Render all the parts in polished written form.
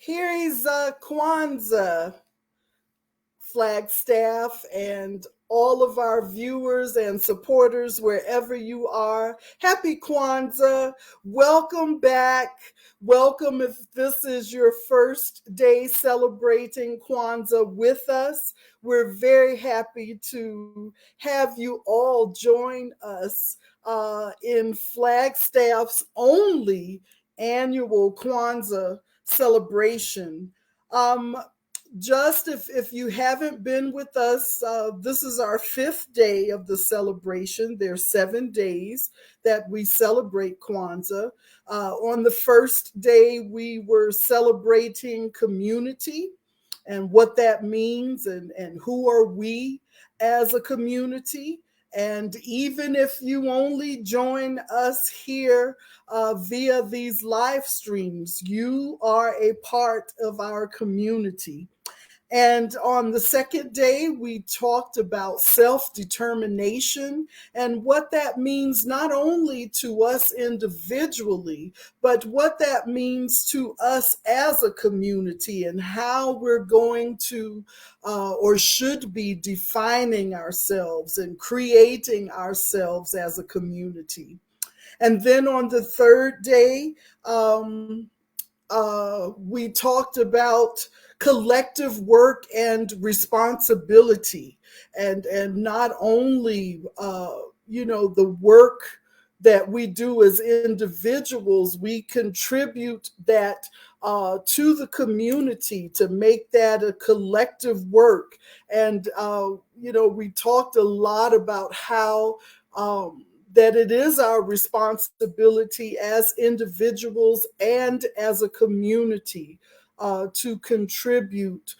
Here is Kwanzaa, Flagstaff, and all of our viewers and supporters wherever you are. Happy Kwanzaa. Welcome back. Welcome if this is your first day celebrating Kwanzaa with us. We're very happy to have you all join us in Flagstaff's only annual Kwanzaa celebration. Um, just if you haven't been with us, this is our fifth day of the celebration. There's 7 days that we celebrate Kwanzaa. On the first day, we were celebrating community and what that means, and who are we as a community. And even if you only join us here via these live streams, you are a part of our community. And on the second day, we talked about self determination and what that means not only to us individually, but what that means to us as a community and how we're going to or should be defining ourselves and creating ourselves as a community. And then on the third day, we talked about collective work and responsibility, and not only the work that we do as individuals, we contribute that to the community to make that a collective work. And we talked a lot about how that it is our responsibility as individuals and as a community to contribute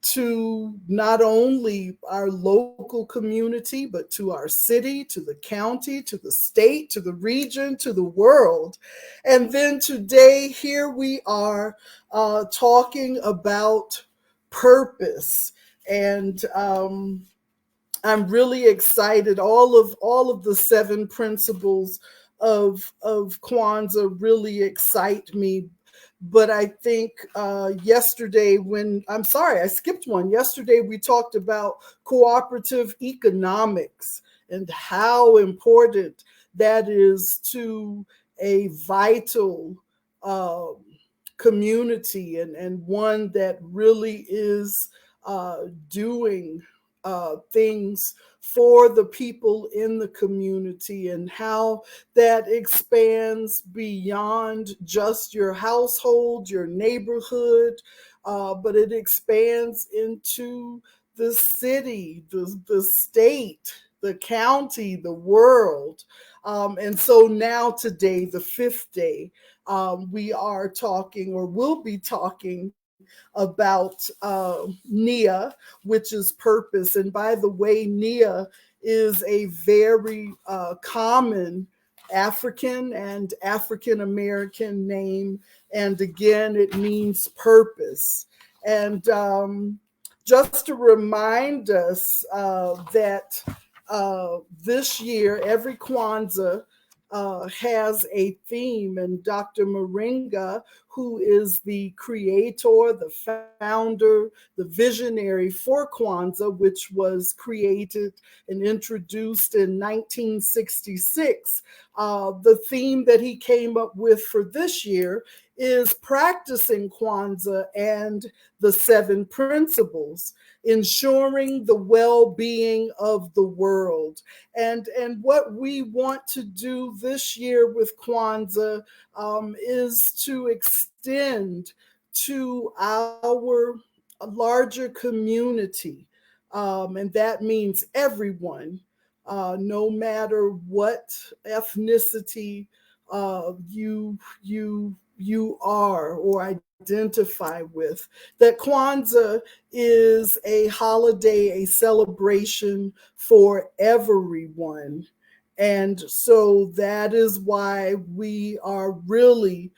to not only our local community, but to our city, to the county, to the state, to the region, to the world. And then today, here we are talking about purpose. And I'm really excited. All of the seven principles of Kwanzaa really excite me. But I think yesterday, I'm sorry, I skipped one. Yesterday, we talked about cooperative economics and how important that is to a vital uh, community, and one that really is doing things for the people in the community, and how that expands beyond just your household, your neighborhood, but it expands into the city, the state, the county, the world. And so now, today, the fifth day, we are talking, or will be talking, about Nia, which is purpose. And by the way, Nia is a very common African and African American name. And again, it means purpose. And just to remind us that this year, every Kwanzaa has a theme, and Dr. Moringa, who is the creator, the founder, the visionary for Kwanzaa, which was created and introduced in 1966. The theme that he came up with for this year is practicing Kwanzaa and the seven principles, ensuring the well-being of the world. And what we want to do this year with Kwanzaa is to extend to our larger community. And that means everyone, no matter what ethnicity you are or identify with. That Kwanzaa is a holiday, a celebration for everyone. And so that is why we are really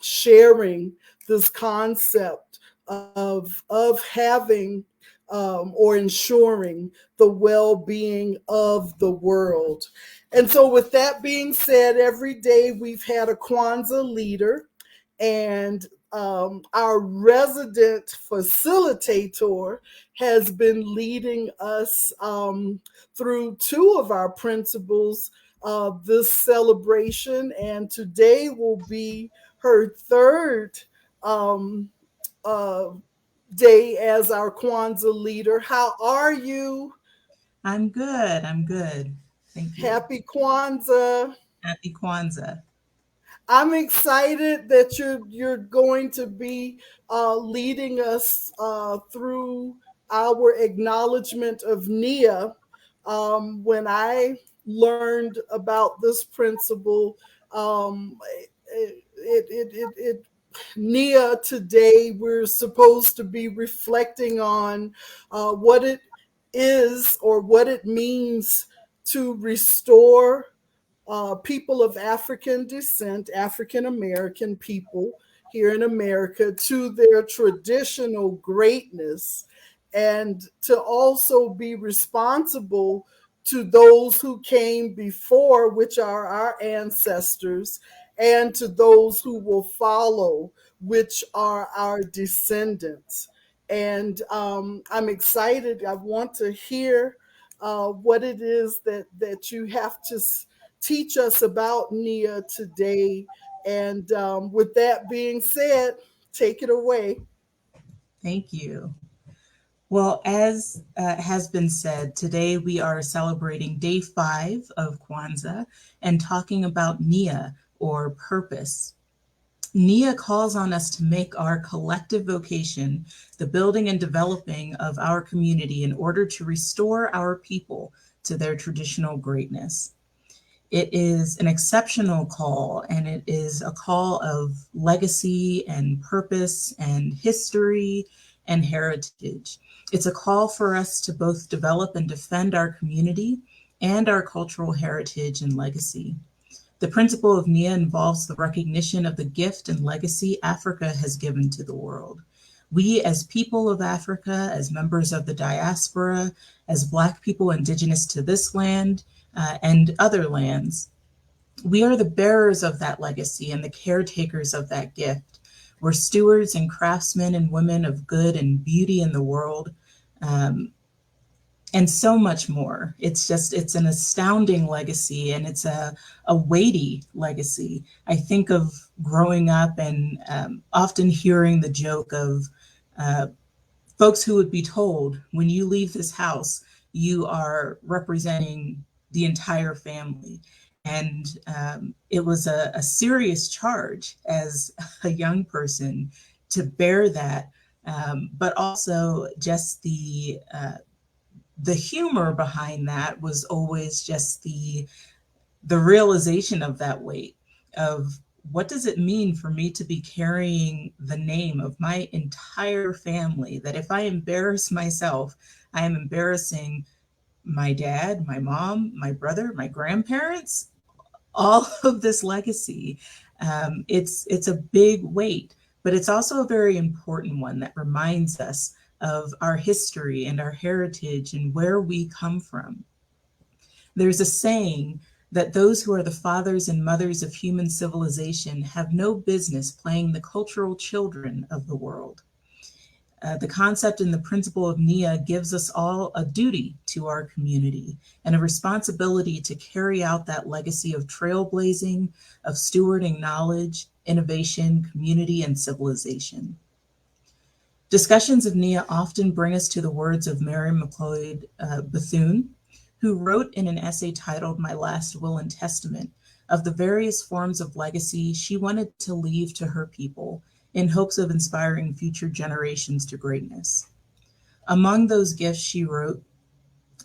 sharing this concept of having or ensuring the well-being of the world. And so, with that being said, every day we've had a Kwanzaa leader, and our resident facilitator has been leading us through two of our principles of this celebration, and today will be her third um, uh, day as our Kwanzaa leader. How are you? I'm good. I'm good. Thank you. Happy Kwanzaa. Happy Kwanzaa. I'm excited that you're going to be leading us through our acknowledgement of Nia. When I learned about this principle, um, it Nia today we're supposed to be reflecting on what it is or what it means to restore people of African descent, African American people here in America, to their traditional greatness, and to also be responsible to those who came before, which are our ancestors, and to those who will follow, which are our descendants. And I'm excited. I want to hear what it is that you have to teach us about Nia today. And with that being said, take it away. Thank you. Well, as has been said, today we are celebrating day 5 of Kwanzaa and talking about Nia, or purpose. Nia calls on us to make our collective vocation the building and developing of our community in order to restore our people to their traditional greatness. It is an exceptional call, and it is a call of legacy and purpose and history and heritage. It's a call for us to both develop and defend our community and our cultural heritage and legacy. The principle of Nia involves the recognition of the gift and legacy Africa has given to the world. We, as people of Africa, as members of the diaspora, as Black people indigenous to this land and other lands, we are the bearers of that legacy and the caretakers of that gift. We're stewards and craftsmen and women of good and beauty in the world. Um, and so much more. It's an astounding legacy, and it's a weighty legacy. I think of growing up and often hearing the joke of uh, folks who would be told, when you leave this house, you are representing the entire family. And it was a serious charge as a young person to bear that, but also just the humor behind that was always just the realization of that weight of what does it mean for me to be carrying the name of my entire family, that if I embarrass myself, I am embarrassing my dad, my mom, my brother, my grandparents, all of this legacy. It's a big weight, but it's also a very important one that reminds us of our history and our heritage and where we come from. There's a saying that those who are the fathers and mothers of human civilization have no business playing the cultural children of the world. The concept and the principle of Nia gives us all a duty to our community and a responsibility to carry out that legacy of trailblazing, of stewarding knowledge, innovation, community, and civilization. Discussions of Nia often bring us to the words of Mary McLeod Bethune, who wrote in an essay titled My Last Will and Testament of the various forms of legacy she wanted to leave to her people in hopes of inspiring future generations to greatness. Among those gifts, she wrote,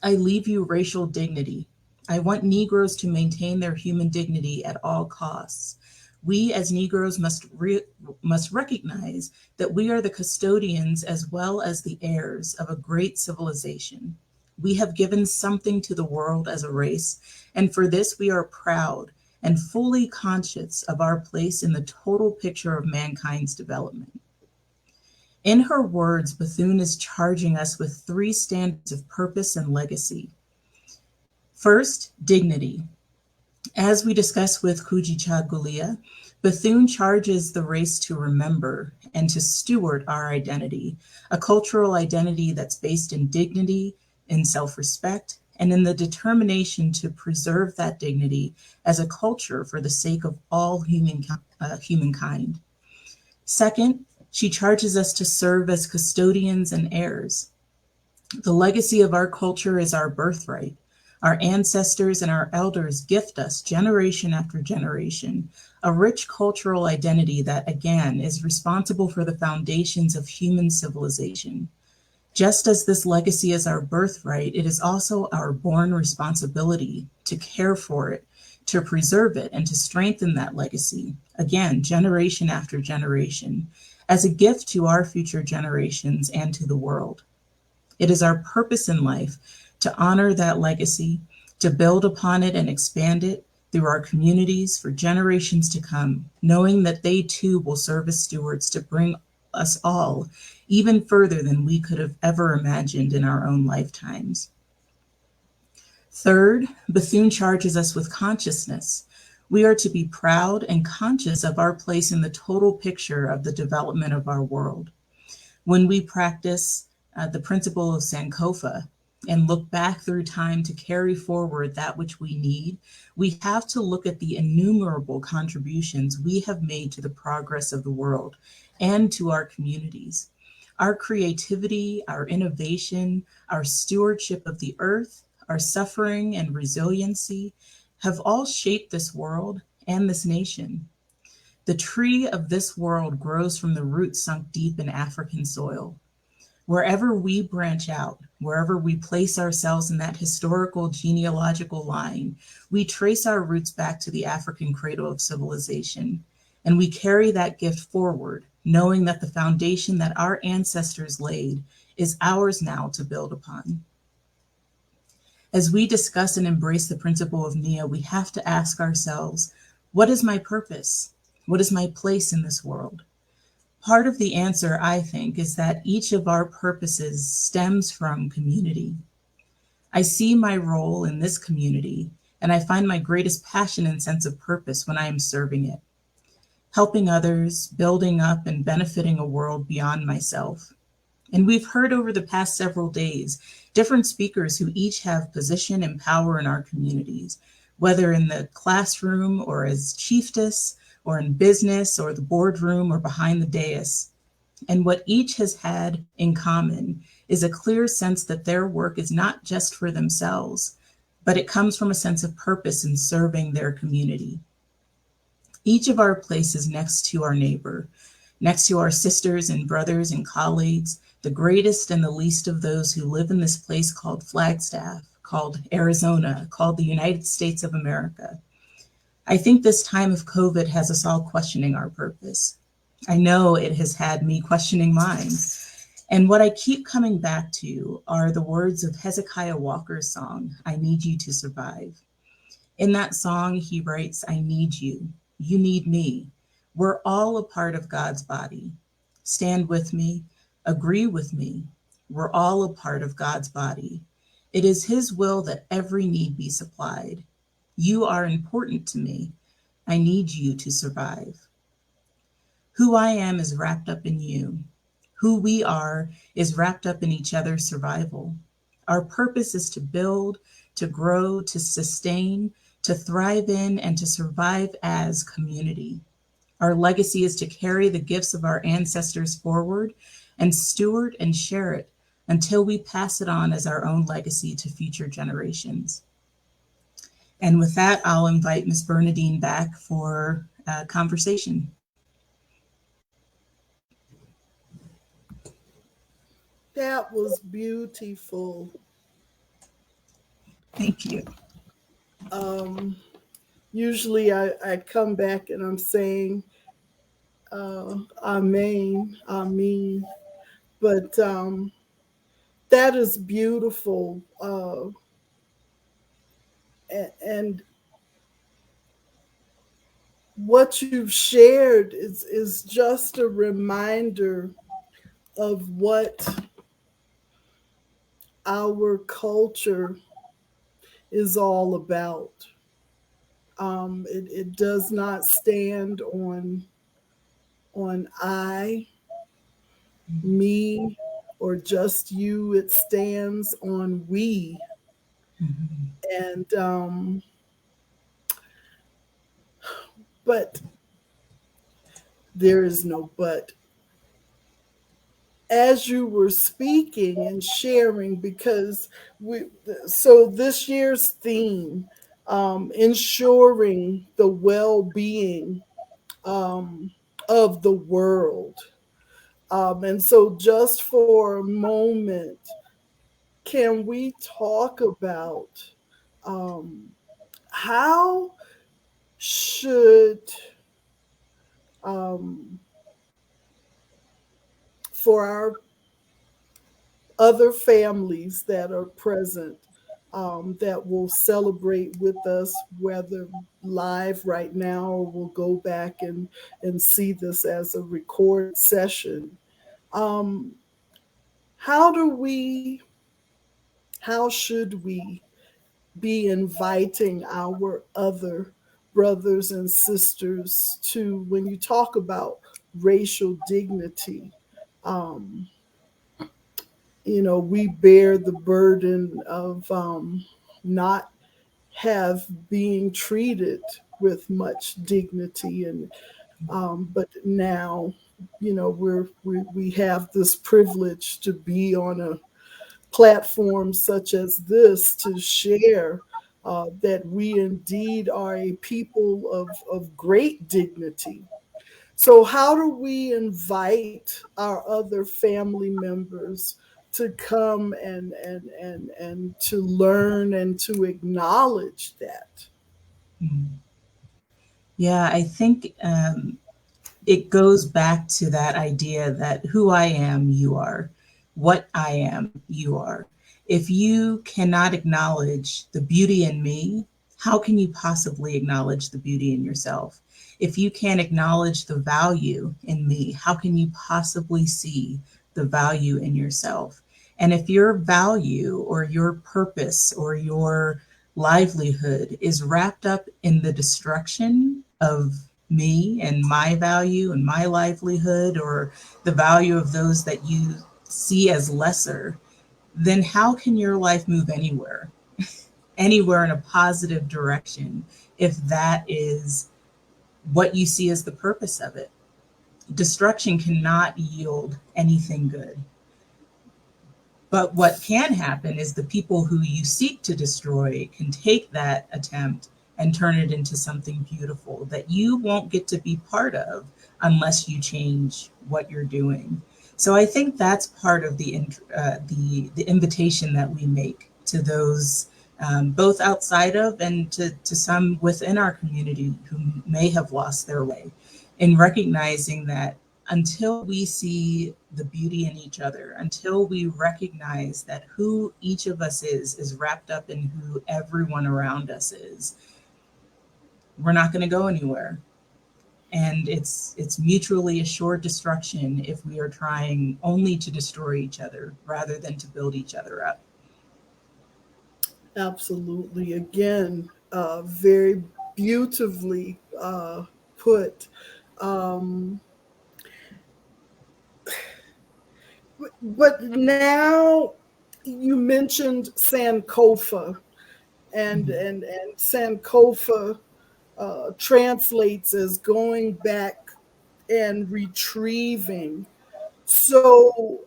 I leave you racial dignity. I want Negroes to maintain their human dignity at all costs. We as Negroes must recognize that we are the custodians as well as the heirs of a great civilization. We have given something to the world as a race, and for this we are proud and fully conscious of our place in the total picture of mankind's development. In her words, Bethune is charging us with 3 standards of purpose and legacy. First, dignity. As we discussed with Kujichagulia, Bethune charges the race to remember and to steward our identity, a cultural identity that's based in dignity, in self-respect, and in the determination to preserve that dignity as a culture for the sake of all humankind. Second, she charges us to serve as custodians and heirs. The legacy of our culture is our birthright. Our ancestors and our elders gift us generation after generation a rich cultural identity that, again, is responsible for the foundations of human civilization. Just as this legacy is our birthright, it is also our born responsibility to care for it, to preserve it, and to strengthen that legacy, again, generation after generation, as a gift to our future generations and to the world. It is our purpose in life to honor that legacy, to build upon it and expand it through our communities for generations to come, knowing that they too will serve as stewards to bring us all even further than we could have ever imagined in our own lifetimes. Third, Bethune charges us with consciousness. We are to be proud and conscious of our place in the total picture of the development of our world. When we practice the principle of Sankofa and look back through time to carry forward that which we need, we have to look at the innumerable contributions we have made to the progress of the world and to our communities. Our creativity, our innovation, our stewardship of the earth, our suffering and resiliency have all shaped this world and this nation. The tree of this world grows from the roots sunk deep in African soil. Wherever we branch out, wherever we place ourselves in that historical genealogical line, we trace our roots back to the African cradle of civilization. And we carry that gift forward, knowing that the foundation that our ancestors laid is ours now to build upon. As we discuss and embrace the principle of Nia, we have to ask ourselves, what is my purpose? What is my place in this world? Part of the answer, I think, is that each of our purposes stems from community. I see my role in this community, and I find my greatest passion and sense of purpose when I am serving it, helping others, building up and benefiting a world beyond myself. And we've heard over the past several days different speakers who each have position and power in our communities, whether in the classroom or as chiefess, or in business or the boardroom or behind the dais. And what each has had in common is a clear sense that their work is not just for themselves, but it comes from a sense of purpose in serving their community. Each of our places next to our neighbor, next to our sisters and brothers and colleagues, the greatest and the least of those who live in this place called Flagstaff, called Arizona, called the United States of America. I think this time of COVID has us all questioning our purpose. I know it has had me questioning mine. And what I keep coming back to are the words of Hezekiah Walker's song, I Need You to Survive. In that song, he writes, I need you. You need me. We're all a part of God's body. Stand with me. Agree with me. We're all a part of God's body. It is his will that every need be supplied. You are important to me. I need you to survive. Who I am is wrapped up in you. Who we are is wrapped up in each other's survival. Our purpose is to build, to grow, to sustain, to thrive in, and to survive as community. Our legacy is to carry the gifts of our ancestors forward and steward and share it until we pass it on as our own legacy to future generations. And with that, I'll invite Ms. Bernadine back for a conversation. That was beautiful. Thank you. Usually I come back and I'm saying, Amen, Amen. But that is beautiful. And what you've shared is just a reminder of what our culture is all about. It does not stand on I, me, or just you. It stands on we. Mhm. And but there is no but. As you were speaking and sharing, because we, so this year's theme, ensuring the well-being um, of the world. And so, just for a moment, can we talk about um, how should, um, for our other families that are present, that will celebrate with us, whether live right now or will go back and see this as a recorded session. Um, how do we, how should we be inviting our other brothers and sisters to, when you talk about racial dignity, um, we bear the burden of not have being treated with much dignity, and but now, we have this privilege to be on a platform such as this to share that we indeed are a people of great dignity. So, how do we invite our other family members to come and to learn and to acknowledge that? Mm. Yeah, I think it goes back to that idea that who I am, you are. What I am, you are. If you cannot acknowledge the beauty in me, how can you possibly acknowledge the beauty in yourself? If you can't acknowledge the value in me, how can you possibly see the value in yourself? And if your value or your purpose or your livelihood is wrapped up in the destruction of me and my value and my livelihood, or the value of those that you see as lesser, then how can your life move anywhere in a positive direction if that is what you see as the purpose of it? Destruction cannot yield anything good. But what can happen is the people who you seek to destroy can take that attempt and turn it into something beautiful that you won't get to be part of unless you change what you're doing. So I think that's part of the invitation that we make to those, both outside of and to some within our community who may have lost their way, in recognizing that until we see the beauty in each other, until we recognize that who each of us is wrapped up in who everyone around us is, we're not going to go anywhere. And it's mutually assured destruction if we are trying only to destroy each other rather than to build each other up. Absolutely. Again, very beautifully put. Um, but now you mentioned Sankofa, and Sankofa translates as going back and retrieving. So,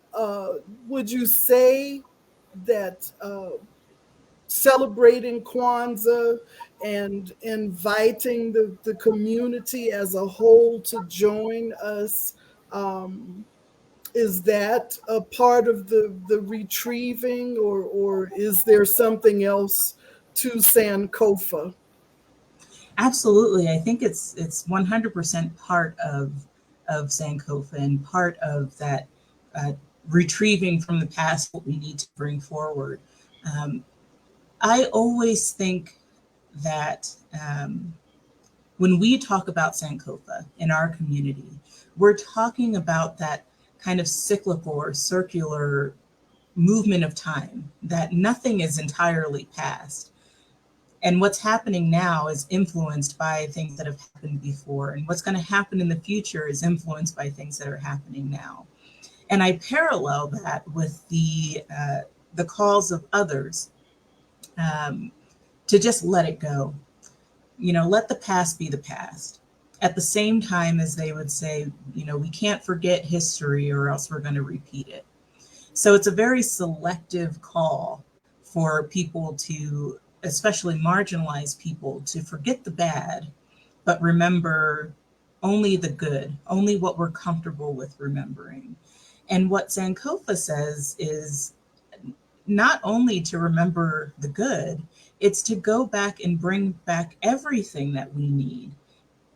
would you say that celebrating Kwanzaa and inviting the community as a whole to join us, um, is that a part of the retrieving, or is there something else to Sankofa? Absolutely, I think it's 100% part of Sankofa and part of that uh, retrieving from the past what we need to bring forward. Um, I always think that when we talk about Sankofa in our community, we're talking about that kind of cyclical or circular movement of time, that nothing is entirely past. And what's happening now is influenced by things that have happened before. And what's going to happen in the future is influenced by things that are happening now. And I parallel that with the calls of others um, to just let it go. Let the past be the past. At the same time as they would say, we can't forget history or else we're going to repeat it. So it's a very selective call for people to, especially marginalized people, to forget the bad, but remember only the good, only what we're comfortable with remembering. And what Sankofa says is not only to remember the good, it's to go back and bring back everything that we need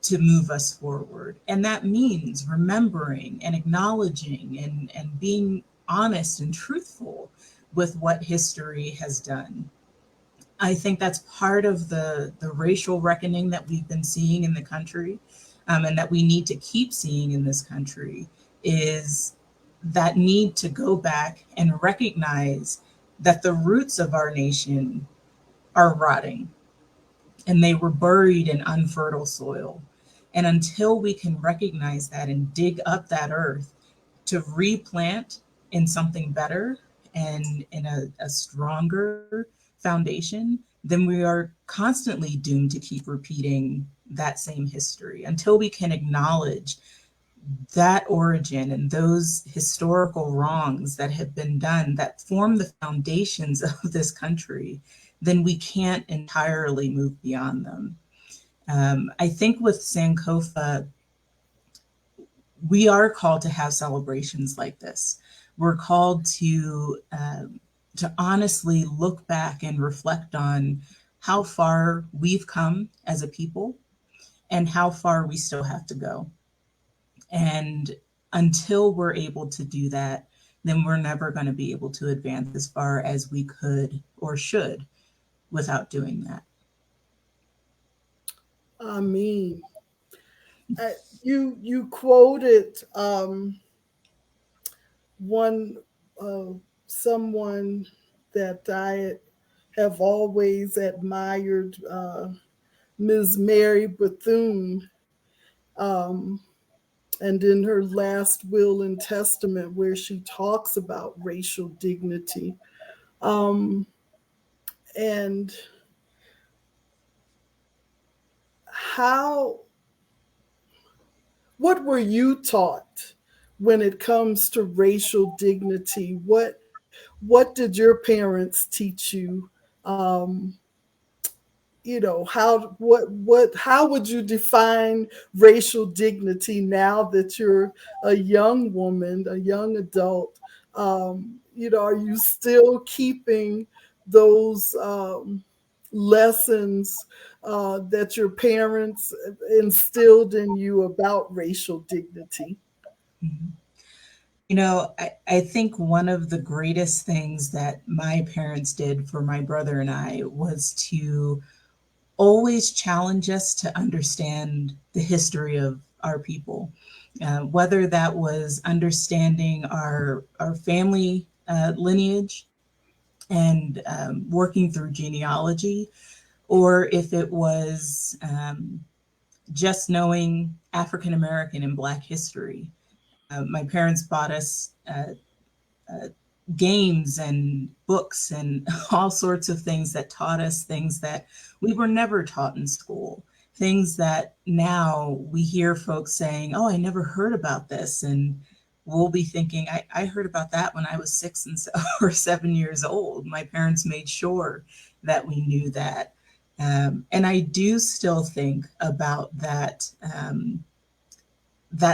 to move us forward. And that means remembering and acknowledging and being honest and truthful with what history has done. I think that's part of the racial reckoning that we've been seeing in the country, and that we need to keep seeing in this country, is that need to go back and recognize that the roots of our nation are rotting and they were buried in unfertile soil. And until we can recognize that and dig up that earth to replant in something better and in a stronger foundation, then we are constantly doomed to keep repeating that same history until we can acknowledge that origin and those historical wrongs that have been done that form the foundations of this country. Then we can't entirely move beyond them. I think with Sankofa, we are called to have celebrations like this. We're called to honestly look back and reflect on how far we've come as a people and how far we still have to go. And until we're able to do that, then we're never going to be able to advance as far as we could or should without doing that. I mean, you quoted one someone that I have always admired, Ms. Mary Bethune, um, and in her last will and testament, where she talks about racial dignity. Um, and how, what were you taught when it comes to racial dignity? What did your parents teach you? Um, how would you define racial dignity now that you're a young woman, a young adult? Are you still keeping those lessons that your parents instilled in you about racial dignity? Mhm. I think one of the greatest things that my parents did for my brother and I was to always challenge us to understand the history of our people, whether that was understanding our family lineage and working through genealogy, or if it was just knowing African American and Black history. My parents bought us uh, games and books and all sorts of things that taught us things that we were never taught in school. Things that now we hear folks saying, "Oh, I never heard about this." And we'll be thinking, I heard about that when I was or 7 years old. My parents made sure that we knew that. And I do still think about that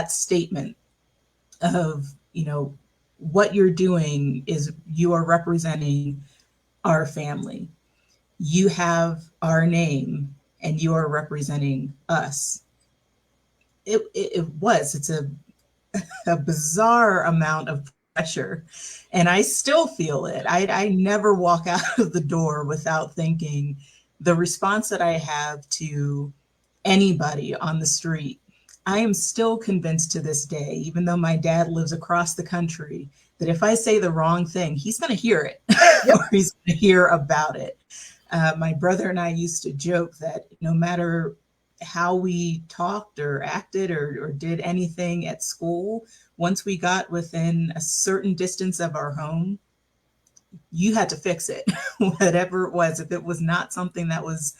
statement of, what you're doing is you are representing our family. You have our name and you are representing us. It's a bizarre amount of pressure. And I still feel it. I never walk out of the door without thinking the response that I have to anybody on the street. I am still convinced to this day, even though my dad lives across the country, that if I say the wrong thing, he's going to hear it Yep. or he's going to hear about it. My brother and I used to joke that no matter how we talked or acted or did anything at school, once we got within a certain distance of our home, you had to fix it, whatever it was. If it was not something that was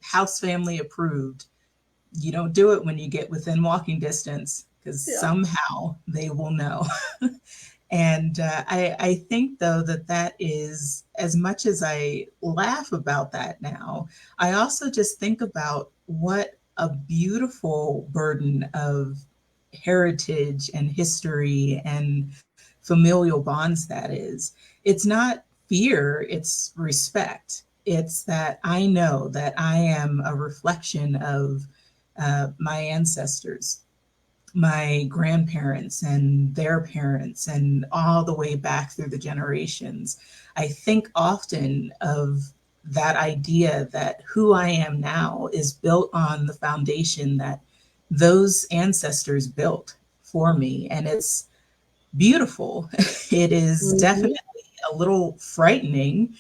house family approved, you don't do it when you get within walking distance because Yeah. somehow they will know. And I think, though, that that is, as much as I laugh about that now, I also just think about what a beautiful burden of heritage and history and familial bonds that is. It's not fear, it's respect. It's that I know that I am a reflection of my ancestors, my grandparents and their parents, and all the way back through the generations. I think often of that idea that who I am now is built on the foundation that those ancestors built for me. And it's beautiful. It is Hmm. definitely a little frightening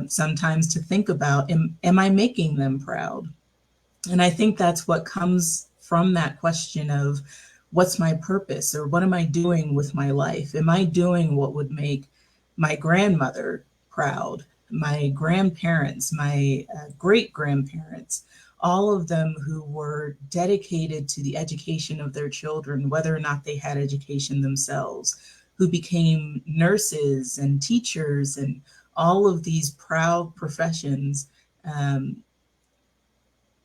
sometimes to think about, am I making them proud? And I think that's what comes from that question of what's my purpose or what am I doing with my life? Am I doing what would make my grandmother proud, my grandparents, my great grandparents, all of them who were dedicated to the education of their children, whether or not they had education themselves, who became nurses and teachers and all of these proud professions, um,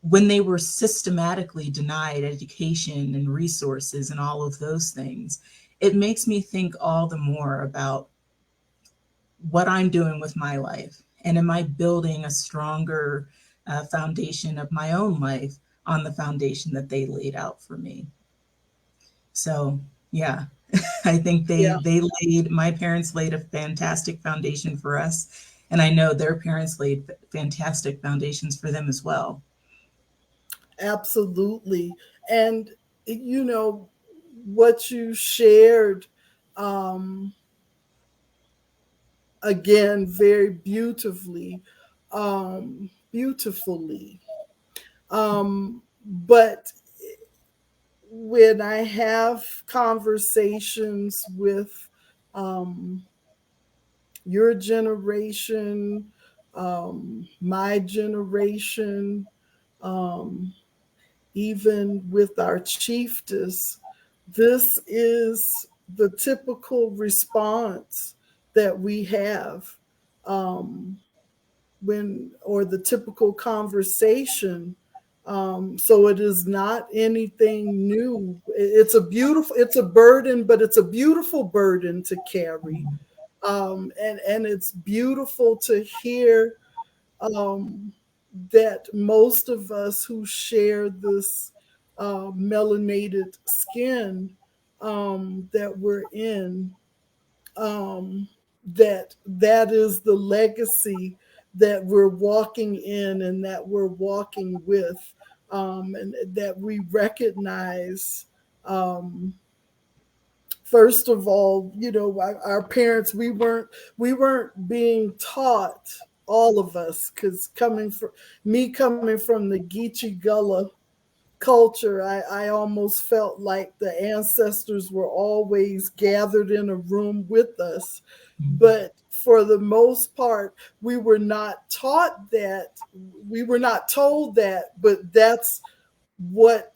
when they were systematically denied education and resources and all of those things, it makes me think all the more about what I'm doing with my life. And am I building a stronger foundation of my own life on the foundation that they laid out for me? So, yeah, I think Yeah. my parents laid a fantastic foundation for us. And I know their parents laid fantastic foundations for them as well. Absolutely. And, you know, what you shared, um, again, very beautifully. But when I have conversations with um, your generation, my generation, um, even with our chiefess, this is the typical response that we have, um, or the typical conversation. So it is not anything new. It's a burden, but it's a beautiful burden to carry. And it's beautiful to hear um, that most of us who share this melanated skin that we're in, um, that is the legacy that we're walking in and that we're walking with, and that we recognize. Um, First of all, our parents, we weren't being taught, all of us, because coming from the Geechee Gullah culture, I almost felt like the ancestors were always gathered in a room with us. But for the most part, we were not taught that. We were not told that, but that's what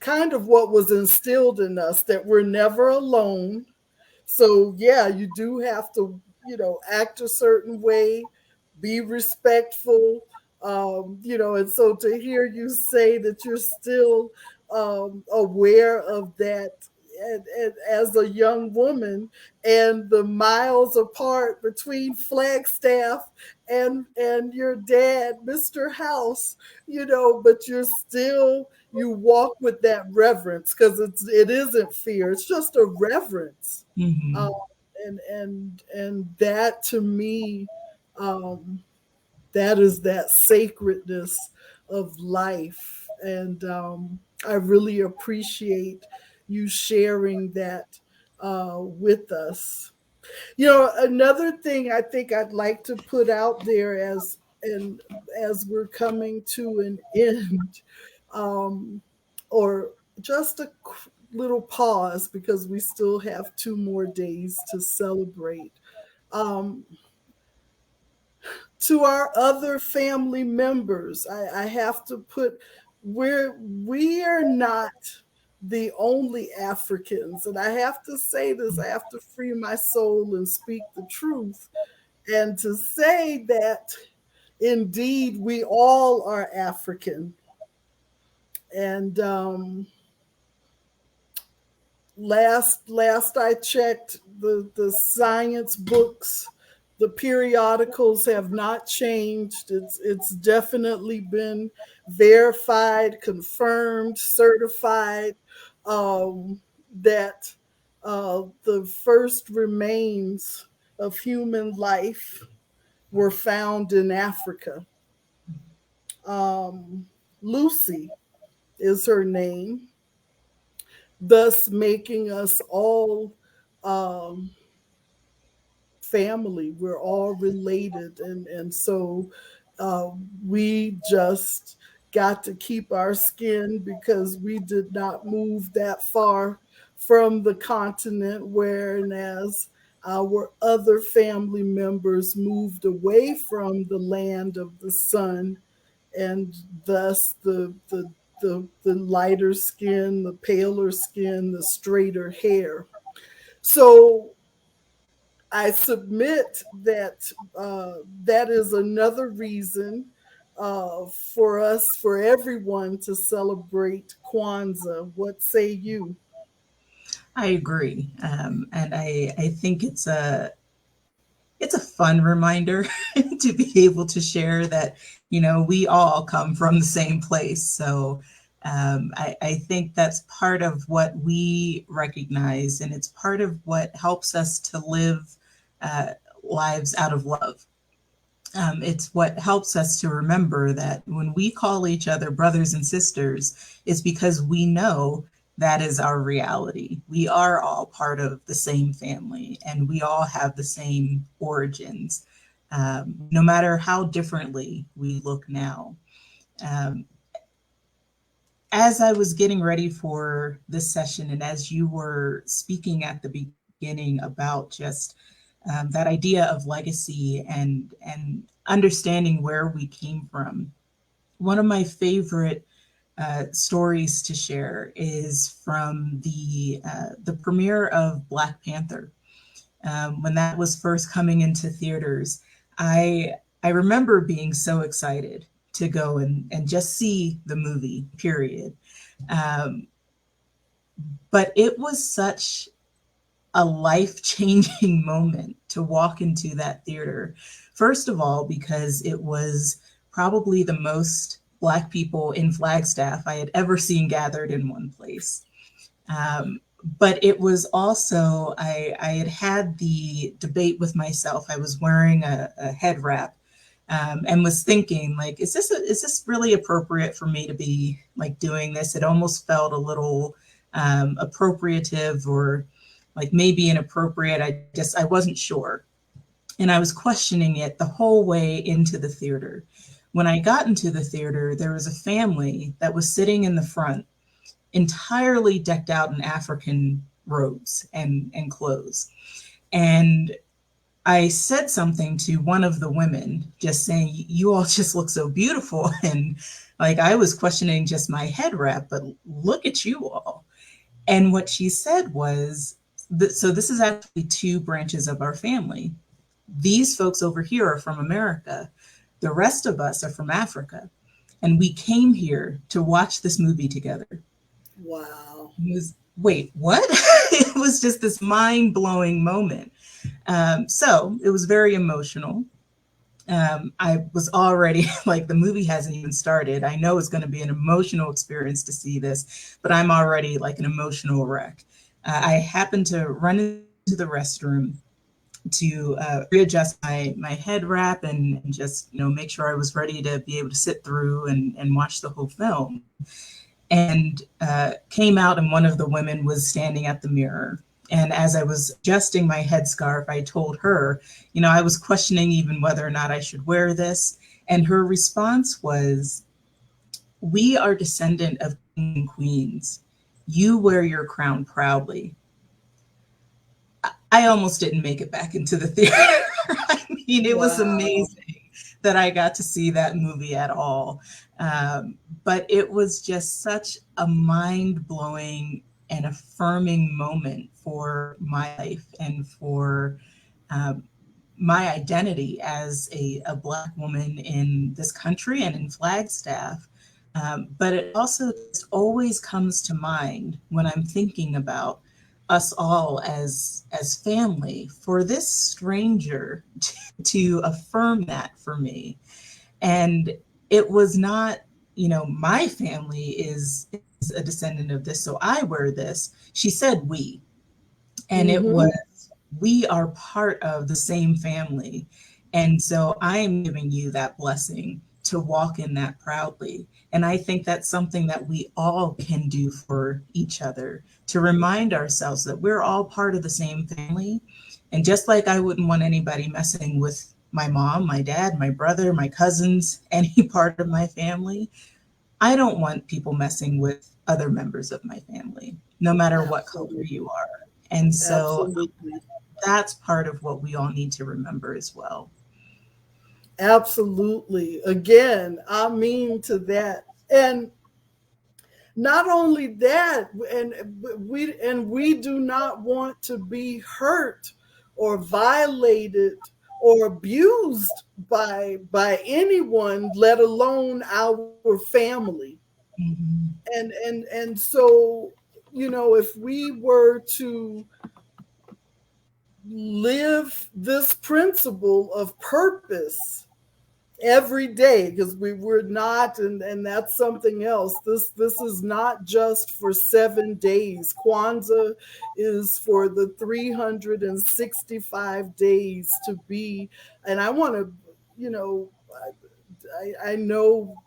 what was instilled in us, that we're never alone. So yeah, you do have to, act a certain way, be respectful, and so to hear you say that you're still aware of that, and as a young woman, and the miles apart between Flagstaff and your dad, Mr. House, but you walk with that reverence, because it isn't fear, it's just a reverence. um, Mm-hmm. and that, to me, um, that is that sacredness of life. And I really appreciate you sharing that with us. Another thing I think I'd like to put out there and as we're coming to an end, um, or just a little pause because we still have 2 more days to celebrate. Um, to our other family members, I have to put we are not the only Africans, and I have to say this. I have to free my soul and speak the truth, and to say that indeed we all are African. And last I checked, the science books, the periodicals have not changed. It's definitely been verified, confirmed, certified, that the first remains of human life were found in Africa. Lucy is her name, thus making us all um, family. We're all related, and so uh, we just got to keep our skin because we did not move that far from the continent, whereas our other family members moved away from the land of the sun, and thus the lighter skin, the paler skin, the straighter hair. So I submit that that is another reason for us, for everyone to celebrate Kwanzaa. What say you? I agree, and I think it's a fun reminder to be able to share that, we all come from the same place. So I think that's part of what we recognize, and it's part of what helps us to live uh, lives out of love. It's what helps us to remember that when we call each other brothers and sisters, it's because we know that is our reality. We are all part of the same family, and we all have the same origins, no matter how differently we look now. Um, as I was getting ready for this session, and as you were speaking at the beginning about just that idea of legacy and understanding where we came from, one of my favorite stories to share is from the premiere of Black Panther. When that was first coming into theaters, I remember being so excited to go and just see the movie. Period. Um, but it was such a life changing moment to walk into that theater. First of all, because it was probably the most Black people in Flagstaff I had ever seen gathered in one place. Um, but it was also, I had had the debate with myself. I was wearing a head wrap, and was thinking, like, is this really appropriate for me to be like doing this? It almost felt a little appropriative, or like maybe inappropriate. I wasn't sure. And I was questioning it the whole way into the theater. When I got into the theater, there was a family that was sitting in the front, entirely decked out in African robes and clothes. And I said something to one of the women, just saying, "You all just look so beautiful." And like, I was questioning just my head wrap, but look at you all. And what she said was, so this is actually two branches of our family. These folks over here are from America. The rest of us are from Africa. And we came here to watch this movie together. Wow. It was, wait, what? It was just this mind blowing moment. So it was very emotional. I was already like, the movie hasn't even started. I know it's going to be an emotional experience to see this, but I'm already like an emotional wreck. I happened to run into the restroom to readjust my head wrap and just, make sure I was ready to be able to sit through and watch the whole film. And came out, and one of the women was standing at the mirror. And as I was adjusting my headscarf, I told her, I was questioning even whether or not I should wear this. And her response was, "We are descendant of kings and queens. You wear your crown proudly." I almost didn't make it back into the theater. I mean, it was Wow. amazing that I got to see that movie at all. But it was just such a mind blowing and affirming moment for my life and for um, my identity as a Black woman in this country and in Flagstaff. But it also just always comes to mind when I'm thinking about us all as family, for this stranger to affirm that for me. And it was not, my family is a descendant of this, so I wear this. She said we, and it Mm-hmm. was, we are part of the same family. And so I am giving you that blessing to walk in that proudly. And I think that's something that we all can do for each other, to remind ourselves that we're all part of the same family. And just like I wouldn't want anybody messing with my mom, my dad, my brother, my cousins, any part of my family, I don't want people messing with other members of my family, no matter what color Absolutely. you are. And so Absolutely. that's part of what we all need to remember as well. Absolutely. Again, I mean to that. And not only that, and we do not want to be hurt or violated or abused by anyone, let alone our family. Mhm. And so, if we were to live this principle of purpose every day, because we're not, and that's something else. This is not just for 7 days. Kwanzaa is for the 365 days to be. And I want to, you know I know,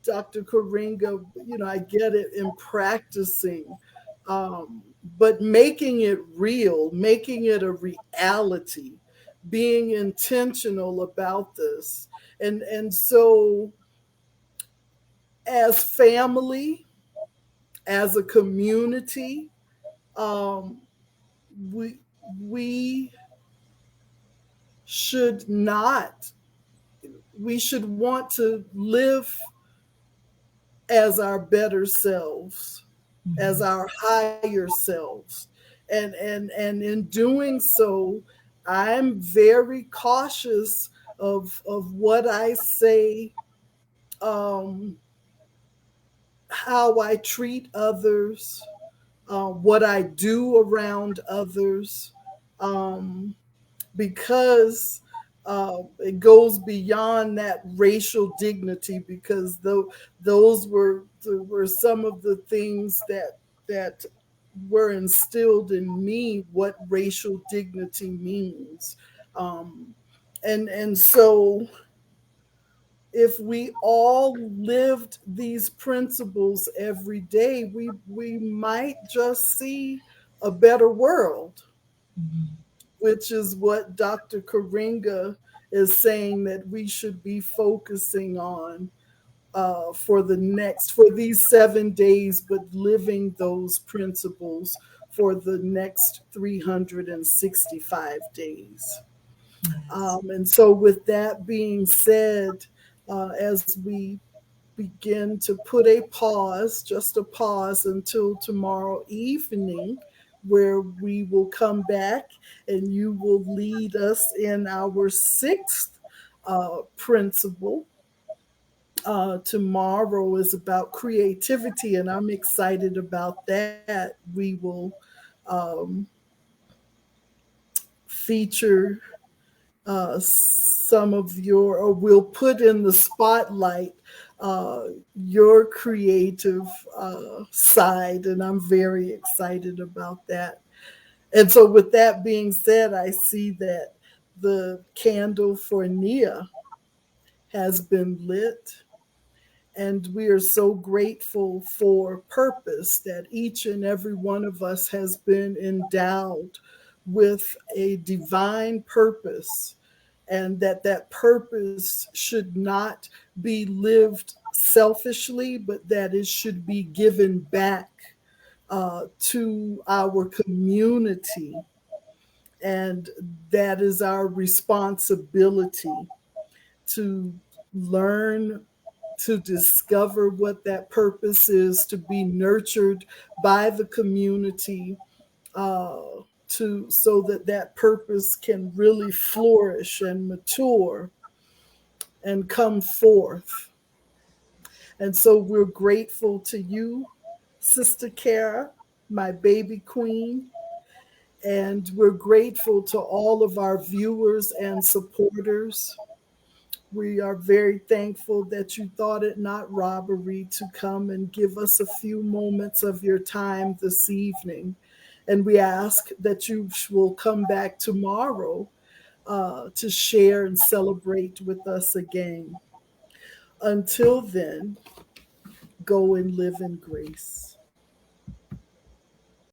Dr. Karinga, I get it in practicing, but making it real, making it a reality, being intentional about this. And so, as family, as a community, um, we we should not we should want to live as our better selves, as Mhm. our higher selves. And in doing so, I'm very cautious of what I say, um, how I treat others, what I do around others, um, because it goes beyond that racial dignity. Because those were some of the things that were instilled in me, what racial dignity means. um, and so, if we all lived these principles every day, we might just see a better world, Mhm. which is what Dr. Karinga is saying that we should be focusing on, for these 7 days, but living those principles for the next 365 days. Yes. And so, with that being said, as we begin to put a pause, just a pause until tomorrow evening, where we will come back and you will lead us in our sixth principle. Tomorrow is about creativity, and I'm excited about that. We will um, feature some of your, or we'll put in the spotlight uh, your creative side, and I'm very excited about that. And so, with that being said, I see that the candle for Nia has been lit, and we are so grateful for purpose, that each and every one of us has been endowed with a divine purpose. and that purpose should not be lived selfishly, but that it should be given back to our community. And that is our responsibility to learn, to discover what that purpose is, to be nurtured by the community, uh, to so that that purpose can really flourish and mature and come forth. And so we're grateful to you, Sister Khara, my baby queen. And we're grateful to all of our viewers and supporters. We are very thankful that you thought it not robbery to come and give us a few moments of your time this evening. And we ask that you will come back tomorrow to share and celebrate with us again. Until then, go and live in grace.